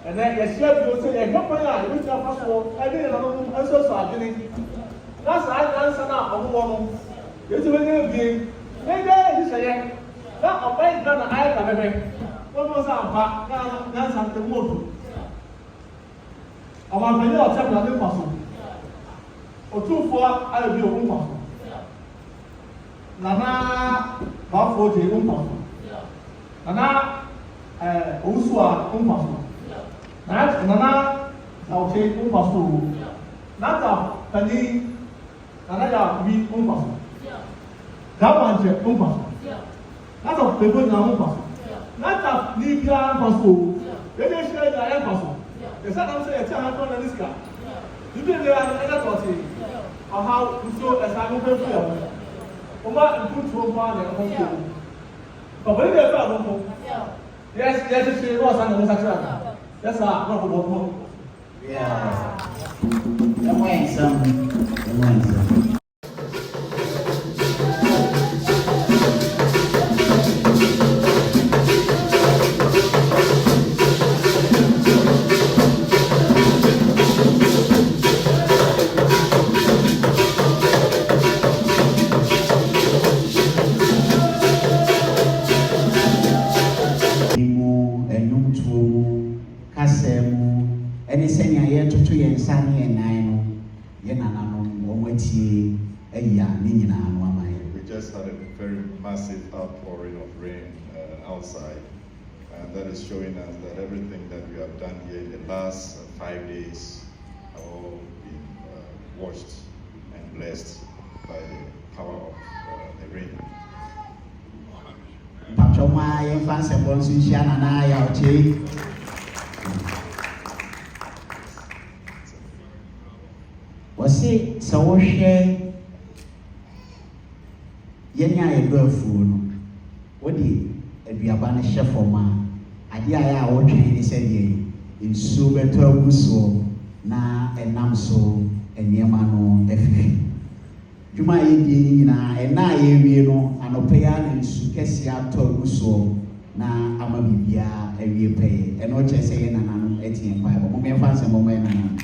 And then you share your say, "Help me out." You tell Baffour, "I didn't know. I'm so sorry." That's I answer now. I'm one. You see, when you be, maybe you say, "That a bad man, I can make." What was our back? That's something more. I'm a man. You're telling me possible. Or 2 4, I'll be a woman. Nana Baffour, the woman. Nana Usua, woman. Nana, I'll take Baffour. Nata, Penny, Nana, we Baffour. That one's Baffour. Nata, people now Baffour. Nata, Libya Baffour. They just say that I am Baffour. The second say a child on this car. You didn't learn another thought or how to show as I don't feel. Oma and put to one and home. But when they're about home, yes, yes, she was under the sacrifice. That's not about home. Yeah. The way some. We just had a very massive outpouring of rain outside, and that is showing us that everything that we have done here in the last 5 days have all been washed and blessed by the power of the rain. Wasi so share yenya Baffour no wodi aduaba no hye foma ade aya a wotwen ni se de nsuo beto aguso na enam so enyema no afifi dwuma ye die nyina ena ye wie no anope ya na nsu kese ato aguso na ama bibia awie peye eno che se ye nana no etie kwa bo mo me fa se mo me nana